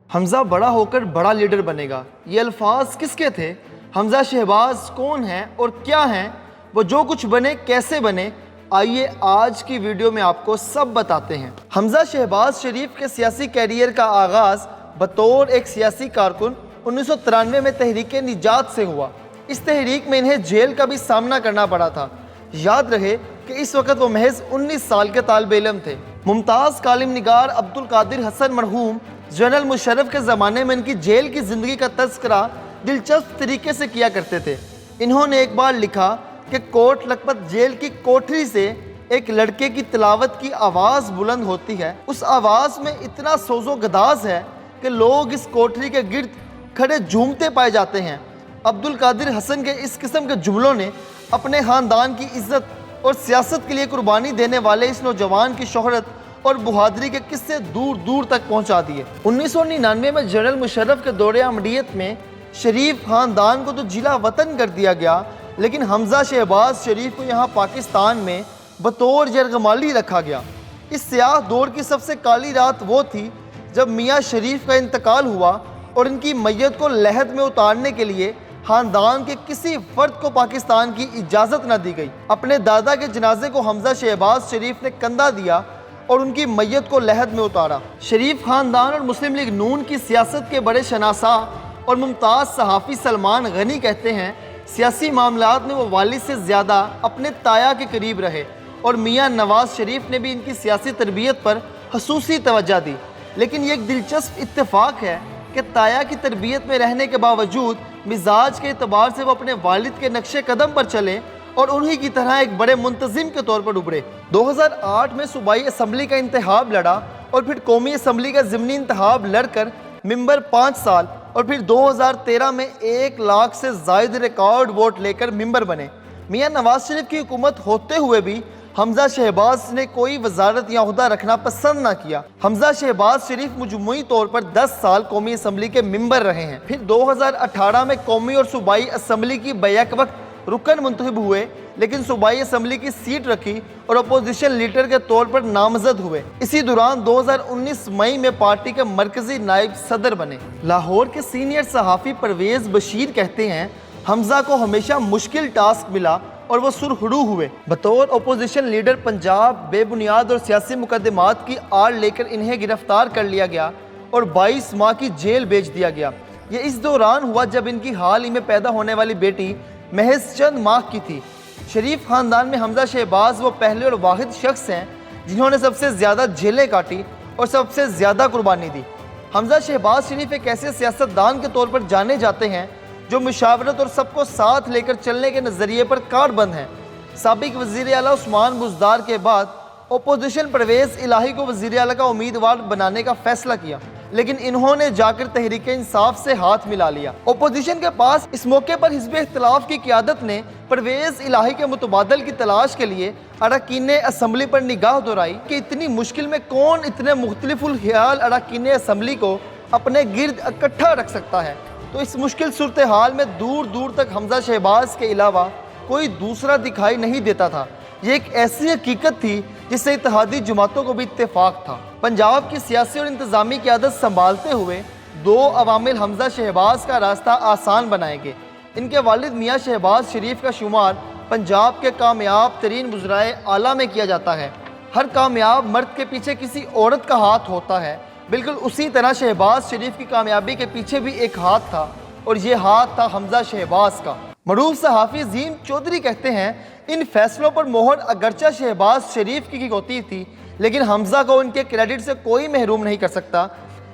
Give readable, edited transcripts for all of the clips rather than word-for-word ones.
حمزہ بڑا ہو کر بڑا لیڈر بنے گا، یہ الفاظ کس کے تھے؟ حمزہ شہباز کون ہیں اور کیا ہیں؟ وہ جو کچھ بنے کیسے بنے؟ آئیے آج کی ویڈیو میں آپ کو سب بتاتے ہیں۔ حمزہ شہباز شریف کے سیاسی کیریئر کا آغاز بطور ایک سیاسی کارکن 1993 میں تحریک نجات سے ہوا۔ اس تحریک میں انہیں جیل کا بھی سامنا کرنا پڑا تھا۔ یاد رہے کہ اس وقت وہ محض 19 سال کے طالب علم تھے۔ ممتاز کالم نگار عبدالقادر حسن مرحوم جنرل مشرف کے زمانے میں ان کی جیل کی زندگی کا تذکرہ دلچسپ طریقے سے کیا کرتے تھے۔ انہوں نے ایک بار لکھا کہ کوٹ لکھپت جیل کی کوٹری سے ایک لڑکے کی تلاوت کی آواز بلند ہوتی ہے۔ اس آواز میں اتنا سوز و گداز ہے کہ لوگ اس کوٹری کے گرد کھڑے جھومتے پائے جاتے ہیں۔ عبدالقادر حسن کے اس قسم کے جملوں نے اپنے خاندان کی عزت اور سیاست کے لیے قربانی دینے والے اس نوجوان کی شہرت اور بہادری کے قصے دور دور تک پہنچا دیے۔ 1999 میں جنرل مشرف کے دور عملیت میں شریف خاندان کو تو جلا وطن کر دیا گیا، لیکن حمزہ شہباز شریف کو یہاں پاکستان میں بطور یرغمالی رکھا گیا۔ اس سیاہ دور کی سب سے کالی رات وہ تھی جب میاں شریف کا انتقال ہوا اور ان کی میت کو لحد میں اتارنے کے لیے خاندان کے کسی فرد کو پاکستان کی اجازت نہ دی گئی۔ اپنے دادا کے جنازے کو حمزہ شہباز شریف نے کندھا دیا اور ان کی میت کو لحد میں اتارا۔ شریف خاندان اور مسلم لیگ نون کی سیاست کے بڑے شناسا اور ممتاز صحافی سلمان غنی کہتے ہیں، سیاسی معاملات میں وہ والد سے زیادہ اپنے تایا کے قریب رہے اور میاں نواز شریف نے بھی ان کی سیاسی تربیت پر خصوصی توجہ دی۔ لیکن یہ ایک دلچسپ اتفاق ہے کہ تایا کی تربیت میں رہنے کے باوجود مزاج کے اعتبار سے وہ اپنے والد کے نقش قدم پر چلے اور انہی کی طرح ایک بڑے منتظم کے طور پر ابھرے۔ 2008 میں صوبائی اسمبلی کا انتخاب لڑا اور پھر قومی اسمبلی کا ضمنی انتخاب لڑ کر ممبر 5 سال اور پھر 2013 میں 1 لاکھ سے زائد ریکارڈ ووٹ لے کر ممبر بنے۔ میاں نواز شریف کی حکومت ہوتے ہوئے بھی حمزہ شہباز نے کوئی وزارت یا عہدہ رکھنا پسند نہ کیا۔ حمزہ شہباز شریف مجموعی طور پر 10 سال قومی اسمبلی کے ممبر رہے ہیں۔ پھر 2018 میں قومی اور صوبائی اسمبلی کی بیک وقت رکن منتخب ہوئے، لیکن صوبائی اسمبلی کی سیٹ رکھی اور اپوزیشن لیڈر کے طور پر نامزد ہوئے۔ اسی دوران 2019 مئی میں پارٹی کے مرکزی نائب صدر بنے۔ لاہور کے سینئر صحافی پرویز بشیر کہتے ہیں، حمزہ کو ہمیشہ مشکل ٹاسک ملا اور وہ سرخرو ہوئے۔ بطور اپوزیشن لیڈر پنجاب بے بنیاد اور سیاسی مقدمات کی آڑ لے کر انہیں گرفتار کر لیا گیا اور 22 ماہ کی جیل بھیج دیا گیا۔ یہ اس دوران ہوا جب ان کی حال ہی میں پیدا ہونے والی بیٹی محض چند ماہ کی تھی۔ شریف خاندان میں حمزہ شہباز وہ پہلے اور واحد شخص ہیں جنہوں نے سب سے زیادہ جیلیں کاٹی اور سب سے زیادہ قربانی دی۔ حمزہ شہباز شریف ایک ایسے سیاستدان کے طور پر جانے جاتے ہیں جو مشاورت اور سب کو ساتھ لے کر چلنے کے نظریے پر کار بند ہیں۔ سابق وزیر اعلیٰ عثمان بزدار کے بعد اپوزیشن پرویز الہی کو وزیر اعلیٰ کا امیدوار بنانے کا فیصلہ کیا، لیکن انہوں نے جا کر تحریک انصاف سے ہاتھ ملا لیا۔ اپوزیشن کے پاس اس موقع پر حزب اختلاف کی قیادت نے پرویز الہی کے متبادل کی تلاش کے لیے اراکین اسمبلی پر نگاہ دہرائی کہ اتنی مشکل میں کون اتنے مختلف الخیال اراکین اسمبلی کو اپنے گرد اکٹھا رکھ سکتا ہے۔ تو اس مشکل صورتحال میں دور دور تک حمزہ شہباز کے علاوہ کوئی دوسرا دکھائی نہیں دیتا تھا۔ یہ ایک ایسی حقیقت تھی جس سے اتحادی جماعتوں کو بھی اتفاق تھا۔ پنجاب کی سیاسی اور انتظامی قیادت سنبھالتے ہوئے 2 عوامل حمزہ شہباز کا راستہ آسان بنائیں گے۔ ان کے والد میاں شہباز شریف کا شمار پنجاب کے کامیاب ترین وزرائے اعلیٰ میں کیا جاتا ہے۔ ہر کامیاب مرد کے پیچھے کسی عورت کا ہاتھ ہوتا ہے، بالکل اسی طرح شہباز شریف کی کامیابی کے پیچھے بھی ایک ہاتھ تھا، اور یہ ہاتھ تھا حمزہ شہباز کا۔ معروف صحافی عظیم چودھری کہتے ہیں، ان فیصلوں پر مہر اگرچہ شہباز شریف کی ہوتی تھی، لیکن حمزہ کو ان کے کریڈٹ سے کوئی محروم نہیں کر سکتا۔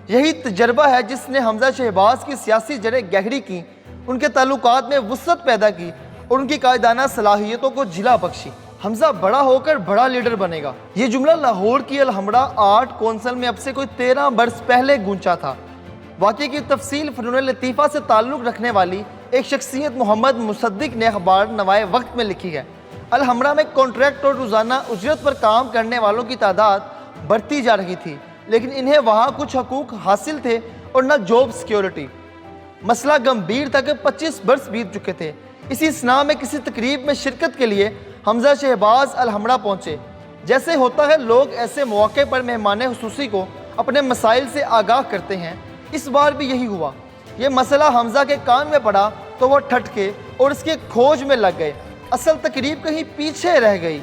یہی تجربہ ہے جس نے حمزہ شہباز کی سیاسی جڑیں گہری کی، ان کے تعلقات میں وسعت پیدا کی اور ان کی قائدانہ صلاحیتوں کو جلا بخشی۔ حمزہ بڑا ہو کر بڑا لیڈر بنے گا، یہ جملہ لاہور کی الحمرا آرٹ کونسل میں اب سے کوئی 13 برس پہلے گونجا تھا۔ واقعے کی تفصیل فنون لطیفہ سے تعلق رکھنے والی ایک شخصیت محمد مصدق نے اخبار نوائے وقت میں لکھی ہے، الحمرا میں کانٹریکٹ اور روزانہ اجرت پر کام کرنے والوں کی تعداد بڑھتی جا رہی تھی، لیکن انہیں وہاں کچھ حقوق حاصل تھے اور نہ جاب سیکیورٹی۔ مسئلہ گمبھیر تھا کہ 25 برس بیت چکے تھے۔ اسی اسنا میں کسی تقریب میں شرکت کے لیے حمزہ شہباز الحمرا پہنچے۔ جیسے ہوتا ہے لوگ ایسے مواقع پر مہمان خصوصی کو اپنے مسائل سے آگاہ کرتے ہیں، اس بار بھی یہی ہوا۔ یہ مسئلہ حمزہ کے کان میں پڑا تو وہ ٹھٹکے اور اس کے کھوج میں لگ گئے۔ اصل تقریب کہیں پیچھے رہ گئی۔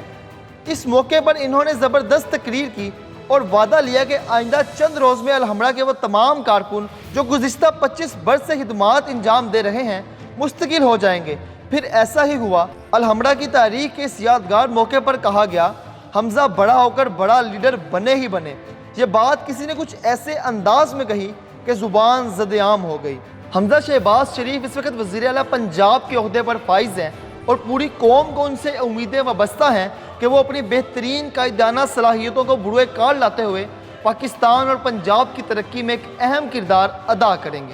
اس موقع پر انہوں نے زبردست تقریر کی اور وعدہ لیا کہ آئندہ چند روز میں الحمرا کے وہ تمام کارکن جو گزشتہ 25 برس سے خدمات انجام دے رہے ہیں مستقل ہو جائیں گے۔ پھر ایسا ہی ہوا۔ الحمرا کی تاریخ کے اس یادگار موقع پر کہا گیا، حمزہ بڑا ہو کر بڑا لیڈر بنے ہی بنے۔ یہ بات کسی نے کچھ ایسے انداز میں کہی کہ زبان زد عام ہو گئی۔ حمزہ شہباز شریف اس وقت وزیر اعلیٰ پنجاب کے عہدے پر فائز ہیں اور پوری قوم کو ان سے امیدیں وابستہ ہیں کہ وہ اپنی بہترین قائدانہ صلاحیتوں کو بروئے کار لاتے ہوئے پاکستان اور پنجاب کی ترقی میں ایک اہم کردار ادا کریں گے۔